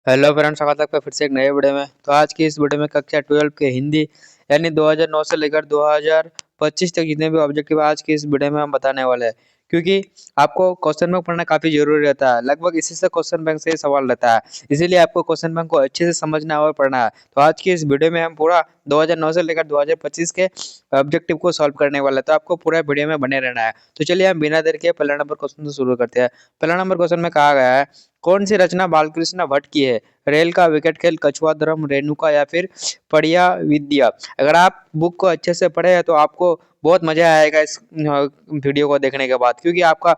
Hello friends, स्वागत है आपका फिर से एक नए वीडियो में। तो आज की इस वीडियो में कक्षा 12 के हिंदी यानी 2009 से लेकर 2025 तक जितने भी ऑब्जेक्टिव आज की इस वीडियो में हम बताने वाले हैं। क्योंकि आपको क्वेश्चन बैंक पढ़ना काफी जरूरी रहता है, लगभग इसी से क्वेश्चन बैंक से ही सवाल रहता है। इसीलिए आपको क्वेश्चन बैंक को अच्छे से समझना और पढ़ना है। तो आज की इस वीडियो में हम पूरा 2009 से लेकर 2025 के ऑब्जेक्टिव को सॉल्व करने वाले हैं। तो आपको पूरा वीडियो में बने रहना है। तो चलिए हम बिना देर के पहला नंबर क्वेश्चन से शुरू करते हैं। पहला नंबर क्वेश्चन में कहा गया है, कौन सी रचना बालकृष्ण भट्ट की है? रेल का विकेट खेल, कछुआ धर्म, रेणुका या फिर पड़िया विद्या। अगर आप बुक को अच्छे से पढ़े हैं तो आपको बहुत मजा आएगा इस वीडियो को देखने के बाद, क्योंकि आपका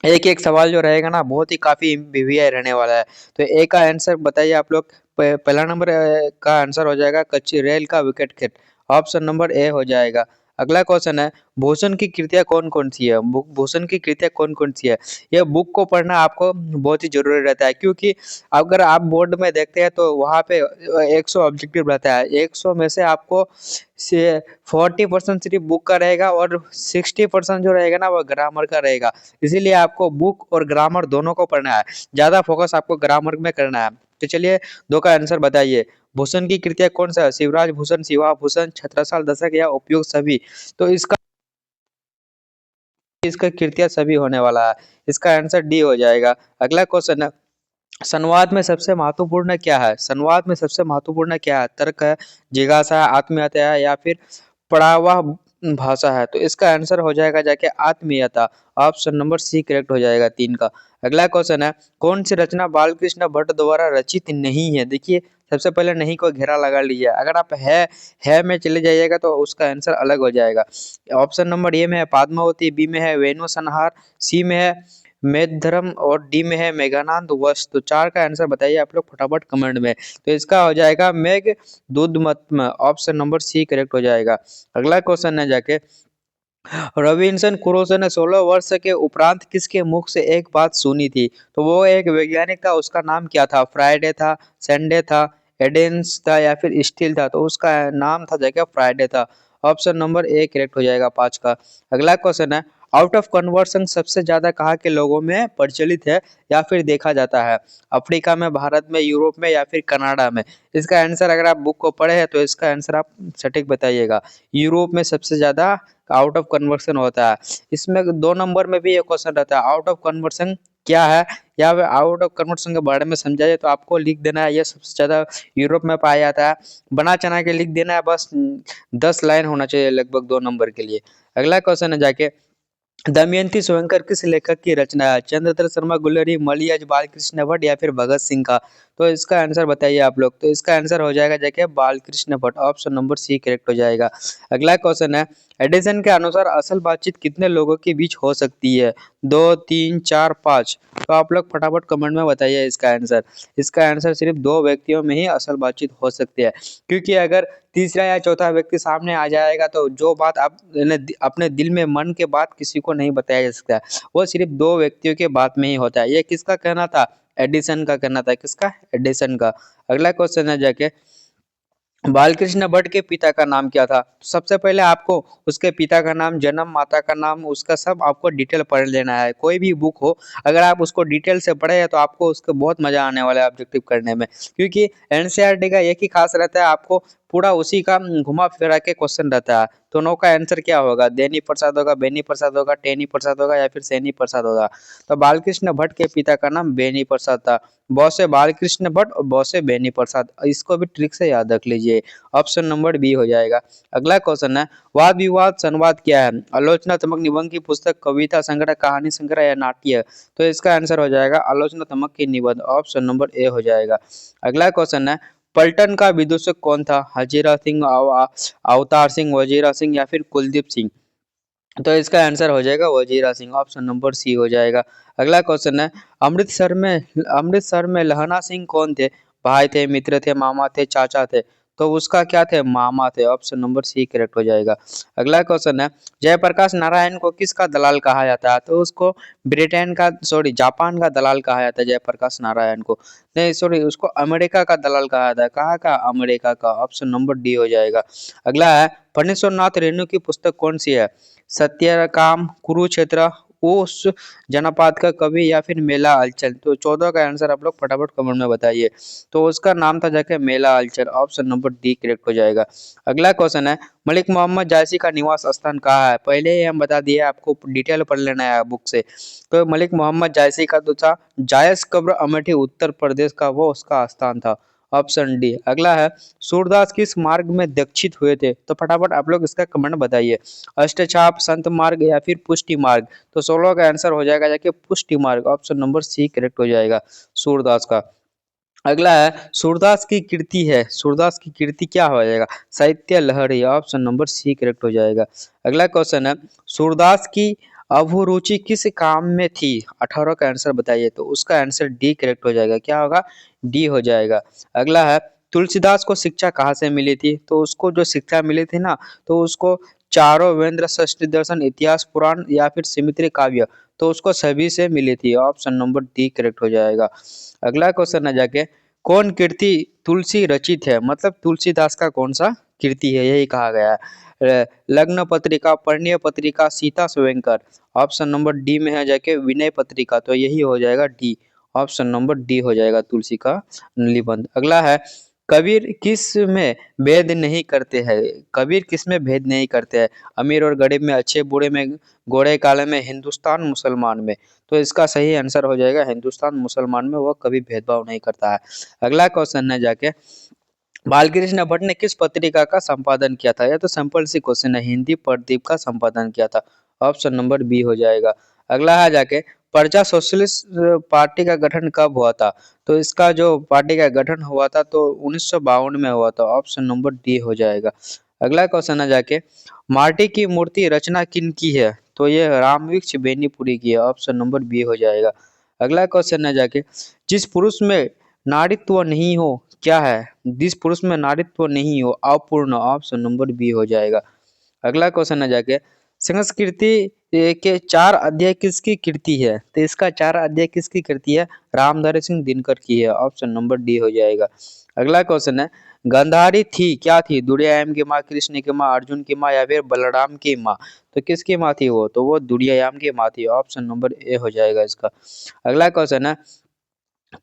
एक एक सवाल जो रहेगा ना बहुत ही काफी वीवीआई रहने वाला है। तो ए का आंसर बताइए आप लोग। पहला नंबर का आंसर हो जाएगा कच्ची रेल का विकेट खेल। ऑप्शन नंबर ए हो जाएगा। अगला क्वेश्चन है, भूषण की कृतियां कौन कौन सी है? भूषण की कृतियां कौन कौन सी है? ये बुक को पढ़ना आपको बहुत ही जरूरी रहता है, क्योंकि अगर आप बोर्ड में देखते हैं तो वहाँ पे 100 ऑब्जेक्टिव रहता है। 100 में से आपको से 40% सिर्फ बुक का रहेगा और 60% जो रहेगा ना वो ग्रामर का रहेगा। इसीलिए आपको बुक और ग्रामर दोनों को पढ़ना है। ज्यादा फोकस आपको ग्रामर में करना है। तो चलिए दो का आंसर बताइए। भूषण की कृतियां कौन सा है? शिवराज भूषण, शिवा भूषण, छत्रसाल दशक या उपयुक्त सभी। तो इसका इसका कृतियां सभी होने वाला है। इसका आंसर डी हो जाएगा। अगला क्वेश्चन है, संवाद में सबसे महत्वपूर्ण क्या है? संवाद में सबसे महत्वपूर्ण क्या है? तर्क है, जिज्ञासा है, आत्मीयता है या फिर पढ़ा हुआ भाषा है? तो इसका आंसर हो जाएगा जाके आत्मीयता। ऑप्शन नंबर सी करेक्ट हो जाएगा 3 का। अगला क्वेश्चन है, कौन सी रचना बालकृष्ण भट्ट द्वारा रचित नहीं है? देखिए सबसे पहले नहीं को घेरा लगा लीजिए। अगर आप है में चले जाइएगा तो उसका आंसर अलग हो जाएगा। ऑप्शन नंबर ए में है पद्मावती, बी में है वेणु संहार, सी में है मेघधर्म और डी में है मेघानंद वश। तो 4 का आंसर बताइए आप लोग फटाफट कमेंट में। तो इसका हो जाएगा मेघ दूधमत। ऑप्शन नंबर सी करेक्ट हो जाएगा। अगला क्वेश्चन है जाके, रविंसन क्रूसो ने 16 वर्ष के उपरांत किसके मुख से एक बात सुनी थी? तो वो एक वैज्ञानिक था, उसका नाम क्या था? फ्राइडे था, संडे था, एडेंस था या फिर स्टील था? तो उसका नाम था जगह फ्राइडे था। ऑप्शन नंबर ए करेक्ट हो जाएगा 5 का। अगला क्वेश्चन है, आउट ऑफ कन्वर्सन सबसे ज्यादा कहाँ के लोगों में प्रचलित है या फिर देखा जाता है? अफ्रीका में, भारत में, यूरोप में या फिर कनाडा में? इसका आंसर अगर आप बुक को पढ़े हैं तो इसका आंसर आप सटीक बताइएगा। यूरोप में सबसे ज्यादा आउट ऑफ कन्वर्सन होता है। इसमें 2 नंबर में भी ये क्वेश्चन रहता है, आउट ऑफ कन्वर्सन क्या है या आउट ऑफ कन्वर्सन के बारे में समझाइए। तो आपको लिख देना है ये सबसे ज्यादा यूरोप में पाया जाता है। बना चना के लिख देना है बस। 10 लाइन होना चाहिए लगभग 2 नंबर के लिए। अगला क्वेश्चन है जाके, दमयंती स्वयंकर किस लेखक की रचना है? चंद्रधर शर्मा, गुलरी, मलियाज, बालकृष्ण भट्ट या फिर भगत सिंह का? तो इसका आंसर बताइए आप लोग। तो इसका आंसर हो जाएगा जाके Balkrishna Bhatt. Option number C correct हो जाएगा। अगला क्वेश्चन है, एडिसन के अनुसार असल बातचीत कितने लोगों के बीच हो सकती है? 2, 3, 4, 5? तो आप लोग फटाफट कमेंट में बताइए इसका आंसर। इसका आंसर सिर्फ 2 व्यक्तियों में ही असल बातचीत हो सकती है, क्योंकि अगर तीसरा या चौथा व्यक्ति सामने आ जाएगा तो जो बात आप अपने दिल में मन के बात किसी को नहीं बताया जा सकता है। वो सिर्फ 2 व्यक्तियों के बात में ही होता है। ये किसका कहना था? एडिसन का कहना था। किसका? एडिसन का। अगला क्वेश्चन है जाके, बालकृष्ण भट्ट के पिता का नाम क्या था? सबसे पहले आपको उसके पिता का नाम, जन्म, माता का नाम, उसका सब आपको डिटेल पढ़ लेना है। कोई भी बुक हो अगर आप उसको डिटेल से पढ़े हैं तो आपको उसको बहुत मजा आने वाला है ऑब्जेक्टिव करने में, क्योंकि एनसीईआरटी का एक ही खास रहता है, आपको पूरा उसी का घुमा फिरा के क्वेश्चन रहता है। दोनों का आंसर क्या होगा? देनी प्रसाद होगा, बेनी प्रसाद होगा, टेनी प्रसाद होगा या फिर सैनी प्रसाद होगा? तो बालकृष्ण भट्ट के पिता का नाम बेनी प्रसाद था। बॉसे बालकृष्ण भट्ट और बॉसे बेनी प्रसाद। इसको भी ट्रिक से याद रख लीजिए। ऑप्शन नंबर बी हो जाएगा। अगला क्वेश्चन है, वाद विवाद संवाद क्या है? आलोचनात्मक निबंध की पुस्तक, कविता संग्रह, कहानी संग्रह या नाट्य? तो इसका आंसर हो जाएगा आलोचनात्मक की निबंध। ऑप्शन नंबर ए हो जाएगा। अगला क्वेश्चन है, पलटन का विदूषक कौन था? हजीरा सिंह, अवतार सिंह, वजीरा सिंह या फिर कुलदीप सिंह? तो इसका आंसर हो जाएगा Wazira Singh. Option number C हो जाएगा। अगला क्वेश्चन है, अमृतसर में लहना सिंह कौन थे? भाई थे, मित्र थे, मामा थे, चाचा थे? तो उसका क्या थे? मामा थे। ऑप्शन नंबर सी करेक्ट हो जाएगा। अगला क्वेश्चन है, जयप्रकाश नारायण को किसका दलाल कहा जाता है? तो उसको जापान का दलाल कहा जाता है जयप्रकाश नारायण को। नहीं सॉरी, उसको अमेरिका का दलाल कहा जाता है। कहाँ का? अमेरिका का। ऑप्शन नंबर डी हो जाएगा। अगला है, फणीश्वर नाथ रेणु की पुस्तक कौन सी है? सत्यकाम, कुरुक्षेत्र, उस जनपद का कवि या फिर मेला अलचल। तो 14 का आंसर आप लोग फटाफट कमेंट में बताइए। तो उसका नाम था जाके मेला अलचल। ऑप्शन नंबर डी करेक्ट हो जाएगा। अगला क्वेश्चन है, मलिक मोहम्मद जायसी का निवास स्थान कहाँ है? पहले ही हम बता दिए, आपको डिटेल पढ़ लेना है बुक से। तो मलिक मोहम्मद जायसी का तो था जायस कब्र अमेठी उत्तर प्रदेश का वो उसका स्थान था। Option D. अगला है, सूरदास किस मार्ग में दीक्षित हुए थे? तो फटाफट आप लोग इसका कमेंट बताइए। अष्टचाप, संत मार्ग या फिर पुष्टि मार्ग। तो 16 का आंसर हो जाएगा जाके पुष्टि मार्ग। ऑप्शन नंबर सी करेक्ट हो जाएगा सूरदास का। अगला है, सूरदास की कीर्ति है, सूरदास की कीर्ति क्या हो जाएगा? साहित्य लहरी। ऑप्शन नंबर सी करेक्ट हो जाएगा। अगला क्वेश्चन है, सूरदास की अभिरुचि किस काम में थी? 18 का आंसर बताइए। तो उसका आंसर डी करेक्ट हो जाएगा। क्या होगा? डी हो जाएगा। अगला है, तुलसीदास को शिक्षा कहाँ से मिली थी? तो उसको जो शिक्षा मिली थी ना, तो उसको चारों वेद, षष्ठी दर्शन, इतिहास, पुराण या फिर सिमित्री काव्य, तो उसको सभी से मिली थी। ऑप्शन नंबर डी करेक्ट हो जाएगा। अगला क्वेश्चन है जाके, कौन कीर्ति तुलसी रचित है? मतलब तुलसीदास का कौन सा कीर्ति है, यही कहा गया है। लग्न पत्रिका, परिणय पत्रिका, सीता स्वयंकर। ऑप्शन नंबर डी में है जाके विनय पत्रिका। तो यही हो जाएगा डी। ऑप्शन नंबर डी हो जाएगा तुलसी का निबंध। अगला है, कबीर किस में भेद नहीं करते हैं? कबीर किस में भेद नहीं करते हैं? अमीर और गरीब में, अच्छे बुरे में, गोरे काले में, हिंदुस्तान मुसलमान में। तो इसका सही आंसर हो जाएगा हिंदुस्तान मुसलमान में, वह कभी भेदभाव नहीं करता है। अगला क्वेश्चन है जाके, बालकृष्ण भट्ट ने किस पत्रिका का संपादन किया था? यह तो सिंपल सी क्वेश्चन है, हिंदी प्रदीप का संपादन किया था। ऑप्शन नंबर बी हो जाएगा। अगला है जाके, प्रजा सोशलिस्ट पार्टी का गठन कब हुआ था? तो इसका जो पार्टी का गठन हुआ था तो 1952 में हुआ था। ऑप्शन नंबर डी हो जाएगा। अगला क्वेश्चन है जाके, माटी की मूर्ति रचना किन की है? तो ये रामवृक्ष बेनीपुरी की है। ऑप्शन नंबर बी हो जाएगा। अगला क्वेश्चन है जाके, जिस पुरुष में नारीत्व नहीं हो क्या है? जिस पुरुष में नारीत्व नहीं हो अपूर्ण। ऑप्शन नंबर बी हो जाएगा। अगला क्वेश्चन है जाके, संस्कृति के 4 अध्याय किसकी कृति है? तो इसका 4 अध्याय किसकी कृति है? रामधारी सिंह दिनकर की है। ऑप्शन नंबर डी हो जाएगा। अगला क्वेश्चन है, गांधारी थी क्या थी? दुर्योधन की माँ, कृष्ण की माँ, अर्जुन की माँ या फिर बलराम की माँ। तो किसकी माँ थी वो? तो वो दुर्योधन की माँ थी। ऑप्शन नंबर ए हो जाएगा इसका। अगला क्वेश्चन है,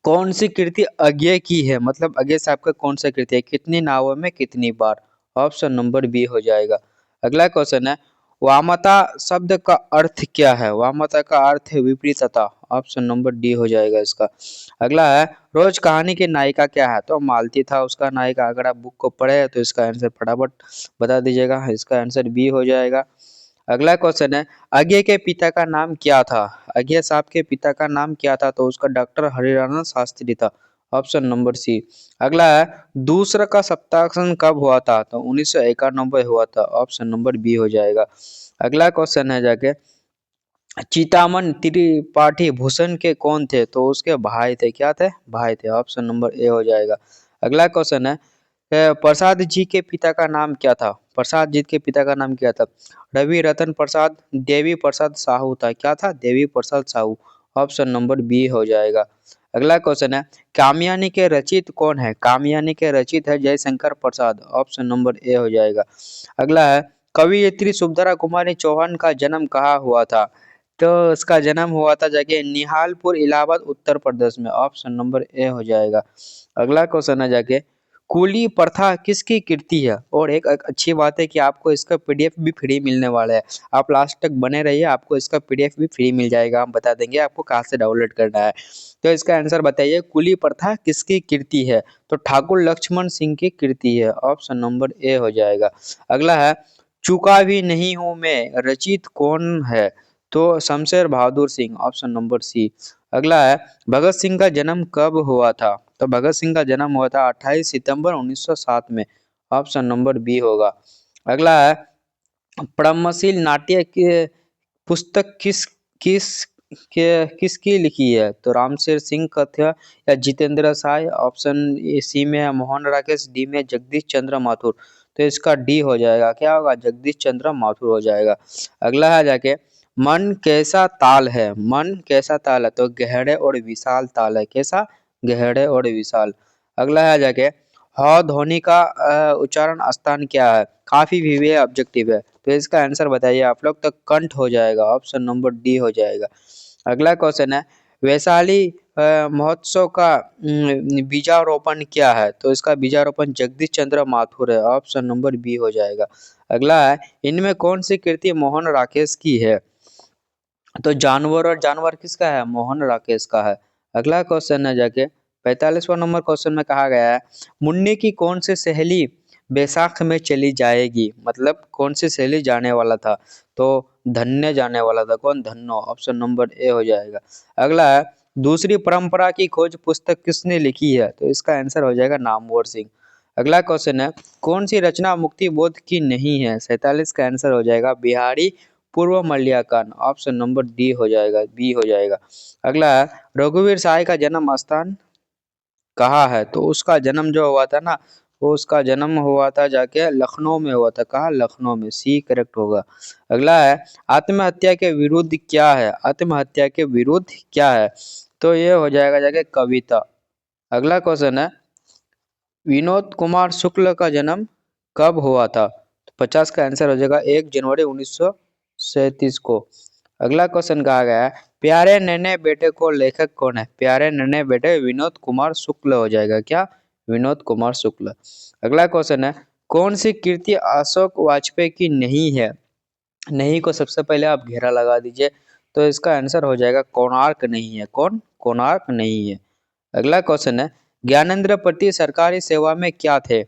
कौन सी कृति अज्ञेय की है? मतलब अज्ञेय साहब का कौन सा कृति है? कितनी नावों में कितनी बार? ऑप्शन नंबर बी हो जाएगा। अगला क्वेश्चन है, वामता शब्द का अर्थ क्या है? वामता का अर्थ है विपरीतता। ऑप्शन नंबर डी हो जाएगा इसका। अगला है, रोज कहानी की नायिका क्या है? तो मालती था उसका नायिका। अगर आप बुक को पढ़े तो इसका आंसर फटाफट बता दीजिएगा। इसका आंसर बी हो जाएगा। अगला क्वेश्चन है, अज्ञेय के पिता का नाम क्या था? अज्ञेय साहब के पिता का नाम क्या था? तो उसका डॉक्टर हरिराना शास्त्री था। Option number C. अगला है, दूसरा का सप्ताहांत कब हुआ था? तो 1991 हुआ था। ऑप्शन नंबर बी हो जाएगा। अगला क्वेश्चन है जाके, चितामन त्रिपाठी भूषण के कौन थे? तो उसके भाई थे। क्या थे? भाई थे। ऑप्शन नंबर ए हो जाएगा। अगला क्वेश्चन है, प्रसाद जी के पिता का नाम क्या था? प्रसाद जी के पिता का नाम क्या था? रवि रतन प्रसाद, देवी प्रसाद साहू था। क्या था? Devi Prasad Sahu. Option number B हो जाएगा। अगला क्वेश्चन है, कामयानी के रचित कौन है? कामयानी के रचित है जयशंकर प्रसाद। ऑप्शन नंबर ए हो जाएगा। अगला है, कवियत्री सुभद्रा कुमारी चौहान का जन्म कहाँ हुआ था? तो इसका जन्म हुआ था जाके निहालपुर, इलाहाबाद, उत्तर प्रदेश में। ऑप्शन नंबर ए हो जाएगा। अगला क्वेश्चन है जाके, कुली प्रथा किसकी कृति है? और एक अच्छी बात है कि आपको इसका पीडीएफ भी फ्री मिलने वाला है। आप लास्ट तक बने रहिए, आपको इसका पीडीएफ भी फ्री मिल जाएगा। हम बता देंगे आपको कहाँ से डाउनलोड करना है। तो इसका आंसर बताइए, कुली प्रथा किसकी कृति है? तो ठाकुर लक्ष्मण सिंह की कृति है। ऑप्शन नंबर ए हो जाएगा। अगला है, चूका भी नहीं हूं मैं रचित कौन है? तो Shamsher Bahadur Singh. Option number C. अगला है, भगत सिंह का जन्म कब हुआ था? तो भगत सिंह का जन्म हुआ था 28 सितंबर 1907 में। ऑप्शन नंबर बी होगा। अगला है, प्रगमशील नाट्य के पुस्तक किस किसकी लिखी है? तो रामशेर सिंह कथ्य या जितेंद्र साय। ऑप्शन सी में है मोहन राकेश, डी में जगदीश चंद्र माथुर। तो इसका डी हो जाएगा। क्या होगा? जगदीश चंद्र माथुर हो जाएगा। अगला है जाके, मन कैसा ताल है? मन कैसा ताल है? तो गहरे और विशाल ताल है। कैसा? गहरे और विशाल। अगला है जाके, ह ध्वनि का उच्चारण स्थान क्या है? काफी भी है, ऑब्जेक्टिव है, तो इसका आंसर बताइए आप लोग। तो कंठ हो जाएगा, ऑप्शन नंबर डी हो जाएगा। अगला क्वेश्चन है, वैशाली महोत्सव का बीजारोपण क्या है? तो इसका बीजारोपण जगदीश चंद्र माथुर है, ऑप्शन नंबर बी हो जाएगा। अगला है, इनमें कौन सी कृति मोहन राकेश की है? तो जानवर और जानवर किसका है? मोहन राकेश का है। अगला क्वेश्चन है जाके 45वां नंबर क्वेश्चन में कहा गया है, मुन्नी की कौन सी सहेली बैसाख में चली जाएगी? मतलब कौन सी सहेली जाने वाला था? तो धन्य जाने वाला था। कौन? धन्नो, ऑप्शन नंबर ए हो जाएगा। अगला है, दूसरी परंपरा की खोज पुस्तक किसने लिखी है? तो इसका आंसर हो जाएगा नामवर सिंह। अगला क्वेश्चन है, कौन सी रचना मुक्ति बोध की नहीं है? 47 का आंसर हो जाएगा बिहारी पूर्व मल्ल्याकन, ऑप्शन नंबर डी हो जाएगा, बी हो जाएगा। अगला है, रघुवीर साय का जन्म स्थान कहाँ है? तो उसका जन्म जो हुआ था ना, वो उसका जन्म हुआ था जाके लखनऊ में हुआ था। कहाँ? लखनऊ में, सी करेक्ट होगा। अगला है, आत्महत्या के विरुद्ध क्या है? आत्महत्या के विरुद्ध क्या है? तो ये हो जाएगा जाके कविता। अगला क्वेश्चन है, विनोद कुमार शुक्ल का जन्म कब हुआ था? तो 50 का आंसर हो जाएगा 1 जनवरी 1937 को। अगला क्वेश्चन कहा गया है, प्यारे नन्हे बेटे को लेखक कौन है? प्यारे नन्हे बेटे विनोद कुमार शुक्ल हो जाएगा। क्या? विनोद कुमार शुक्ल। अगला क्वेश्चन है, कौन सी कृति अशोक वाजपेयी की नहीं है? नहीं को सबसे पहले आप घेरा लगा दीजिए, तो इसका आंसर हो जाएगा कोणार्क नहीं है। कौन? कोणार्क नहीं है। अगला क्वेश्चन है, ज्ञानेंद्र प्रति सरकारी सेवा में क्या थे?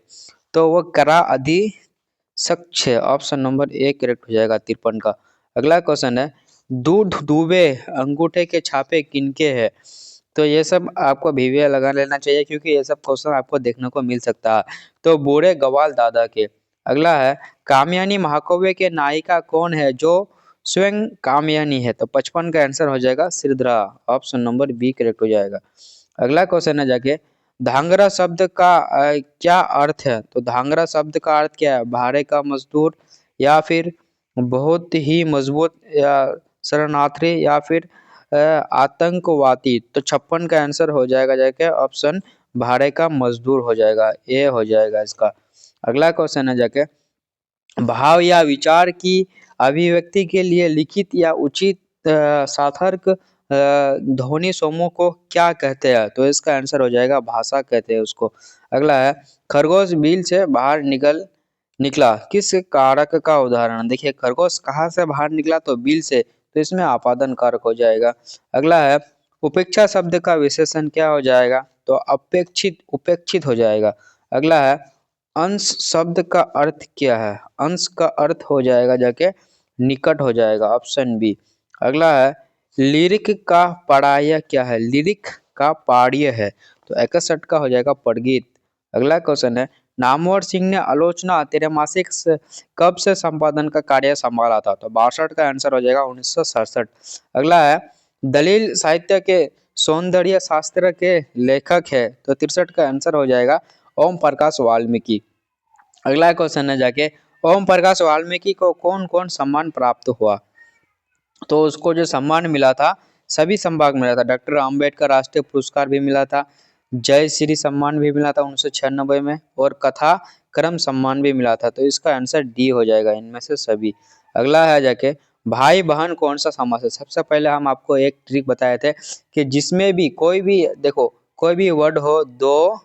तो वो करा अधिक्षक है, ऑप्शन नंबर ए करेक्ट हो जाएगा 53 का। अगला क्वेश्चन है, दूध डूबे अंगूठे के छापे किनके हैं? तो ये सब आपको भिविया लगा लेना चाहिए, क्योंकि ये सब क्वेश्चन आपको देखने को मिल सकता है। तो बूढ़े गवाल दादा के। अगला है, कामयानी महाकाव्य के नायिका कौन है जो स्वयं कामयानी है? तो 55 का आंसर हो जाएगा सिरधरा, ऑप्शन नंबर बी करेक्ट हो जाएगा। अगला क्वेश्चन है जाके, धांगरा शब्द का क्या अर्थ है? तो धांगरा शब्द का अर्थ क्या है? भाड़े का मजदूर, या फिर बहुत ही मजबूत, या शरणार्थी, या फिर आतंकवादी। तो 56 का आंसर हो जाएगा जाके ऑप्शन भाड़े का मजदूर हो जाएगा, ए हो जाएगा इसका। अगला क्वेश्चन है जाके, भाव या विचार की अभिव्यक्ति के लिए लिखित या उचित सार्थक ध्वनि समूह को क्या कहते हैं? तो इसका आंसर हो जाएगा भाषा कहते हैं उसको। अगला है, खरगोश बिल से बाहर निकला किस कारक का उदाहरण? देखिए, खरगोश कहाँ से बाहर निकला? तो बिल से, तो इसमें आपादन कारक हो जाएगा। अगला है, उपेक्षा शब्द का विशेषण क्या हो जाएगा? तो अपेक्षित, उपेक्षित हो जाएगा। अगला है, अंश शब्द का अर्थ क्या है? अंश का अर्थ हो जाएगा जाके निकट हो जाएगा, ऑप्शन बी। अगला है, लिरिक का पढ़ाया क्या है? लिरिक का पाढ़्य है, तो 61 का हो जाएगा पड़गीत। अगला क्वेश्चन है, नामवर सिंह ने आलोचना त्रैमासिक कब से संपादन का कार्य संभाला था? तो 62 का आंसर हो जाएगा 1967। अगला है, दलील साहित्य के सौंदर्य शास्त्र के लेखक है? तो 63 का आंसर हो जाएगा ओम प्रकाश वाल्मीकि। अगला क्वेश्चन है जाके, ओम प्रकाश वाल्मीकि को कौन कौन सम्मान प्राप्त हुआ? तो उसको जो सम्मान मिला था, सभी संभाग मिला था। डॉक्टर अंबेडकर राष्ट्रीय पुरस्कार भी मिला था, जय श्री सम्मान भी मिला था 1996 में, और कथा क्रम सम्मान भी मिला था। तो इसका आंसर डी हो जाएगा, इनमें से सभी। अगला है जाके, भाई बहन कौन सा समास है? सबसे पहले हम आपको एक ट्रिक बताए थे कि जिसमें भी कोई भी, देखो, कोई भी वर्ड हो दो,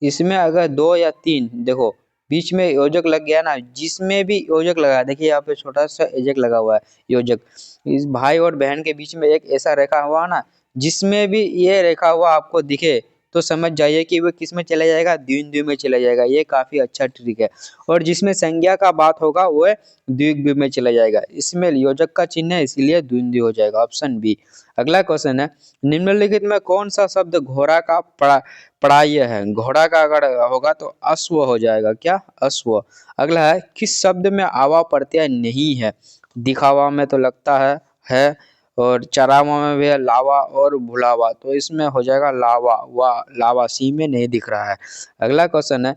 इसमें अगर 2 या 3, देखो बीच में योजक लग गया ना, जिसमें भी योजक लगा, देखिए यहाँ पे छोटा सा योजक लगा हुआ है, योजक। इस भाई और बहन के बीच में एक ऐसा रेखा हुआ ना, जिसमें भी ये रेखा हुआ आपको दिखे, तो समझ जाइए कि वो किस में चला जाएगा? द्विंद्वी में चला जाएगा। ये काफी अच्छा ट्रिक है। और जिसमें संज्ञा का बात होगा वो द्विग्वी में चला जाएगा। इसमें योजक का चिन्ह है, इसीलिए द्विंद्वी हो जाएगा, ऑप्शन बी। अगला क्वेश्चन है, निम्नलिखित में कौन सा शब्द घोड़ा का पढ़ाई है? घोड़ा का अगर होगा तो अश्व हो जाएगा। क्या? अश्व। अगला है, किस शब्द में आवा प्रत्यय नहीं है? दिखावा में तो लगता है, और चरावा में भी है, लावा और भुलावा, तो इसमें हो जाएगा लावा, वाह लावा, सी में नहीं दिख रहा है। अगला क्वेश्चन है,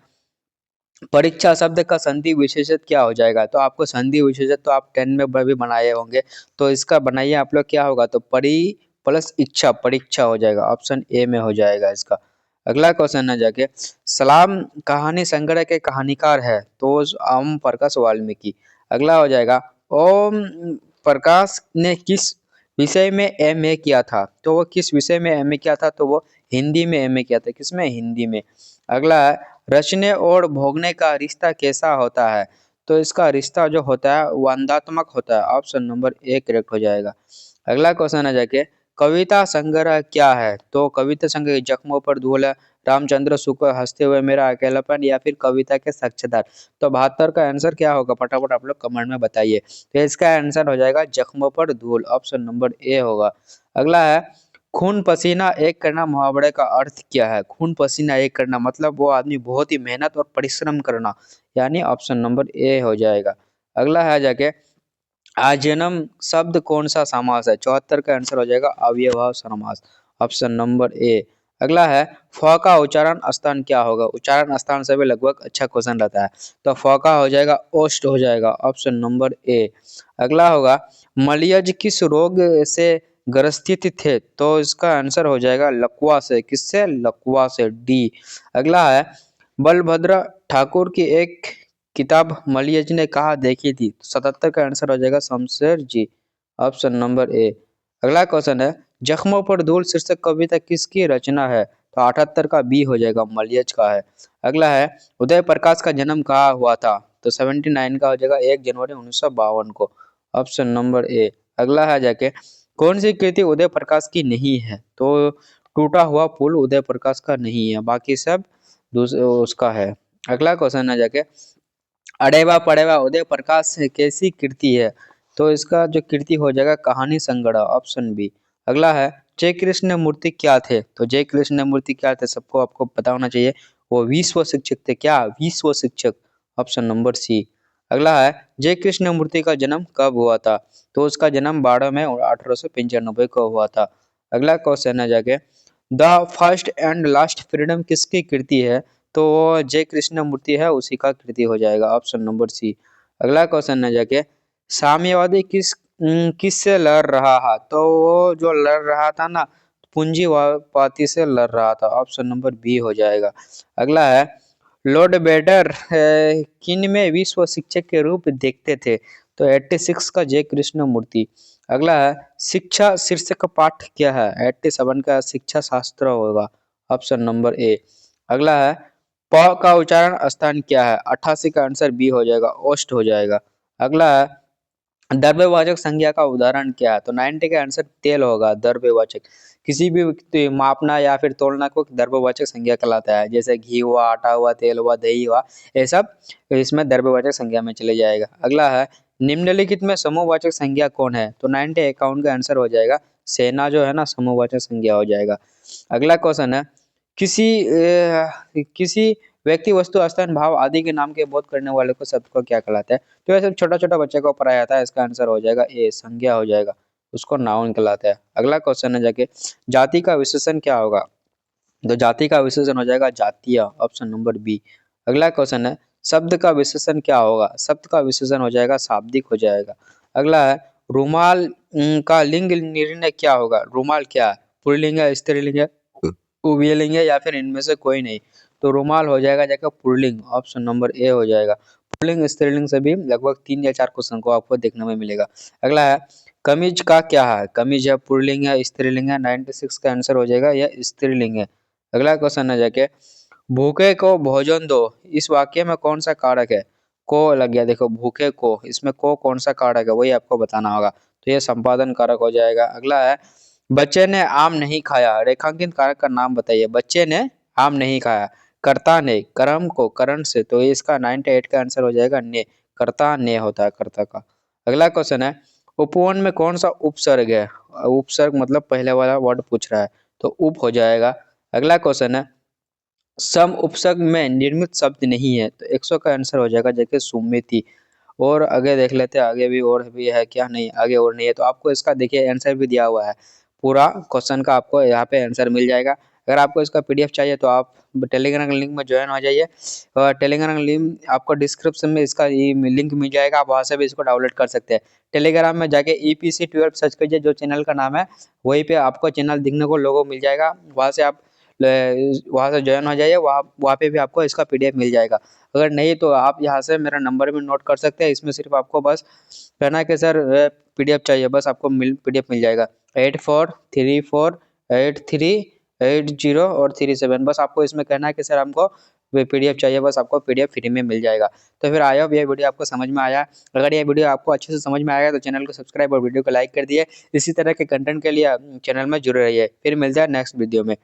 परीक्षा शब्द का संधि विशेषण क्या हो जाएगा? तो आपको संधि विशेषण तो आप 10 में भी बनाए होंगे, तो इसका बनाइए आप लोग, क्या होगा? तो परी प्लस इच्छा, परीक्षा हो जाएगा, ऑप्शन ए में हो जाएगा इसका। अगला क्वेश्चन है जाके, सलाम कहानी संग्रह के कहानीकार है तो ओम प्रकाश वाल्मीकि। अगला हो जाएगा, ओम प्रकाश ने किस विषय में एमए किया था, तो वो किस विषय में एमए किया था, तो वो हिंदी में एमए किया था। किसमें? हिंदी में। अगला है, रचने और भोगने का रिश्ता कैसा होता है, तो इसका रिश्ता जो होता है वो अंधात्मक होता है। ऑप्शन नंबर ए करेक्ट हो जाएगा। अगला क्वेश्चन है जाके, कविता संग्रह क्या है, तो कविता संग्रह जख्मों पर धूल है, रामचंद्र शुक्ल, हंसते हुए मेरा अकेलापन, या फिर कविता के साक्षीदार। तो 72 का आंसर क्या होगा, फटाफट आप लोग कमेंट में बताइए। तो इसका आंसर हो जाएगा जख्मों पर धूल। ऑप्शन नंबर ए होगा। अगला है, खून पसीना एक करना मुहावरे का अर्थ क्या है। खून पसीना एक करना मतलब वो आदमी बहुत ही मेहनत और परिश्रम करना, यानी ऑप्शन नंबर ए हो जाएगा। अगला है जाके, आजन्म शब्द कौन सा समास है, 74 का आंसर हो जाएगा अव्ययभाव समास। Option number A. अगला है, फ का उच्चारण स्थान क्या होगा। उच्चारण स्थान से भी लगभग अच्छा क्वेश्चन रहता है, तो फ का हो जाएगा ओस्ट हो जाएगा। Option number A. अगला होगा, मलयज किस रोग से ग्रसित थे, तो इसका आंसर हो जाएगा लकवा से। किससे? लकवा से, डी। अगला है, बलभद्र ठाकुर की एक किताब मलयज ने कहा देखी थी, 77 का आंसर हो जाएगा Shamsher ji. Option number A. अगला क्वेश्चन है, जख्मों पर धूल शीर्षक कविता किसकी रचना है, तो 78 का बी हो जाएगा, मलयज का है। अगला है, उदय प्रकाश का जन्म कहाँ हुआ था, तो 79 का हो जाएगा 1 जनवरी 1952 को। Option number A. अगला है जाके, कौन सी कृति उदय प्रकाश की नहीं है, तो टूटा हुआ पुल उदय प्रकाश का नहीं है, बाकी सब उसका है। अगला क्वेश्चन है जाके, अड़ेवा पड़ेवा उदय प्रकाश से कैसी कृति है, तो इसका जो कृति हो जाएगा कहानी संग्रह। Option B. अगला है, जय कृष्ण मूर्ति क्या थे, तो जय कृष्ण मूर्ति क्या थे सबको आपको पता होना चाहिए, वो विश्व शिक्षक थे। क्या? विश्व शिक्षक। Option number C. अगला है, जय कृष्ण मूर्ति का जन्म कब हुआ था, तो उसका जन्म 12 मई 1895 को हुआ था। अगला क्वेश्चन है जाके, the first and last freedom किसकी कृति है, तो जय कृष्ण मूर्ति है, उसी का कृति हो जाएगा। Option number C. अगला क्वेश्चन है जाके, साम्यवादी किससे लड़ रहा है, तो वो जो लड़ रहा था ना, पूंजीवादी से लड़ रहा था। ऑप्शन नंबर बी हो जाएगा। अगला है, लॉर्ड बेडर किन में विश्व शिक्षक के रूप देखते थे, तो 86 का जय कृष्ण मूर्ति। अगला है, शिक्षा शीर्षक का पाठ क्या है, 87 का शिक्षा शास्त्र होगा। Option number A. अगला है, प का उच्चारण स्थान क्या है, 88 का आंसर बी हो जाएगा, ओस्ट हो जाएगा। अगला है, द्रव्यवाचक संज्ञा का उदाहरण क्या है, तो 90 का आंसर तेल होगा। द्रव्यवाचक किसी भी मापना या फिर तोलना को द्रव्यवाचक संज्ञा कहलाता है, जैसे घी हुआ, आटा हुआ, तेल हुआ, दही हुआ, ये सब इसमें द्रव्यवाचक संज्ञा में चले जाएगा। अगला है, निम्नलिखित में समूहवाचक संज्ञा कौन है, तो 90 अकाउंट का आंसर हो जाएगा सेना जो है ना, समूहवाचक संज्ञा हो जाएगा। अगला क्वेश्चन है, किसी व्यक्ति वस्तु स्थान भाव आदि के नाम के बोध करने वाले को शब्द को क्या कहलाता है, तो ये सब छोटा छोटा बच्चे को पढ़ाया जाता है। इसका आंसर हो जाएगा ए, संज्ञा हो जाएगा, उसको नाउन कहलाता है। अगला क्वेश्चन है जाके, जाति का विशेषण क्या होगा, तो जाति का विशेषण हो जाएगा जातीय। Option number B. अगला क्वेश्चन है, शब्द का विशेषण क्या होगा, शब्द का विशेषण हो जाएगा शाब्दिक हो जाएगा। अगला है, रुमाल का लिंग निर्णय क्या होगा। रुमाल क्या है, पुल्लिंग है, स्त्रीलिंग है, उभयलिंग है, या फिर इनमें से कोई नहीं, तो रुमाल हो जाएगा जाकर पुल्लिंग। ऑप्शन नंबर ए हो जाएगा। पुल्लिंग स्त्रीलिंग से भी लगभग 3 या 4 क्वेश्चन को आपको देखने में मिलेगा। अगला है, कमीज का क्या है, कमीज है, पुल्लिंग है, स्त्रीलिंग है, 96 का आंसर हो जाएगा यह स्त्रीलिंग है। अगला क्वेश्चन है जाके, भूखे को भोजन दो, इस वाक्य में कौन सा कारक है, को लग गया, देखो भूखे को, इसमें को कौन सा कारक है वही आपको बताना होगा, तो ये संपादन कारक हो जाएगा। अगला है, बच्चे ने आम नहीं खाया, रेखांकित कारक का नाम बताइए। बच्चे ने आम नहीं खाया, कर्ता ने, कर्म को करण से, तो इसका 98 का आंसर हो जाएगा ने, कर्ता ने होता है कर्ता का। अगला क्वेश्चन है, उपवन में कौन सा उपसर्ग है, उपसर्ग मतलब पहले वाला वर्ड पूछ रहा है, तो उप हो जाएगा। अगला क्वेश्चन है, सम उपसर्ग में निर्मित शब्द नहीं है, तो 100 का आंसर हो जाएगा जैसे सुमिति। और आगे देख लेते हैं, आगे भी और भी है क्या, नहीं आगे और नहीं है, तो आपको इसका देखिए आंसर भी दिया हुआ है, पूरा क्वेश्चन का आपको यहाँ पे आंसर मिल जाएगा। अगर आपको इसका पीडीएफ चाहिए तो आप टेलीग्राम लिंक में ज्वाइन हो जाइए, और टेलीग्राम लिंक आपको डिस्क्रिप्शन में इसका लिंक मिल जाएगा, आप वहाँ से भी इसको डाउनलोड कर सकते हैं। टेलीग्राम में जाके EPC12 सर्च कीजिए, जो चैनल का नाम है वहीं पे आपको चैनल दिखने को लोगो मिल जाएगा, वहाँ से आप वहाँ से ज्वाइन हो जाइए, वहाँ पे भी आपको इसका PDF मिल जाएगा। अगर नहीं तो आप यहाँ से मेरा नंबर भी नोट कर सकते हैं, इसमें सिर्फ आपको बस कहना है कि सर PDF चाहिए, बस आपको PDF मिल जाएगा 84348380 और 37। बस आपको इसमें कहना है कि सर हमको PDF चाहिए, बस आपको PDF फ्री में मिल जाएगा। तो फिर आई होप ये वीडियो आपको समझ में आया। अगर ये वीडियो आपको अच्छे से समझ में आया तो चैनल को सब्सक्राइब और वीडियो को लाइक कर दिए। इसी तरह के कंटेंट के लिए चैनल में जुड़े रहिए। फिर मिलते हैं नेक्स्ट वीडियो में।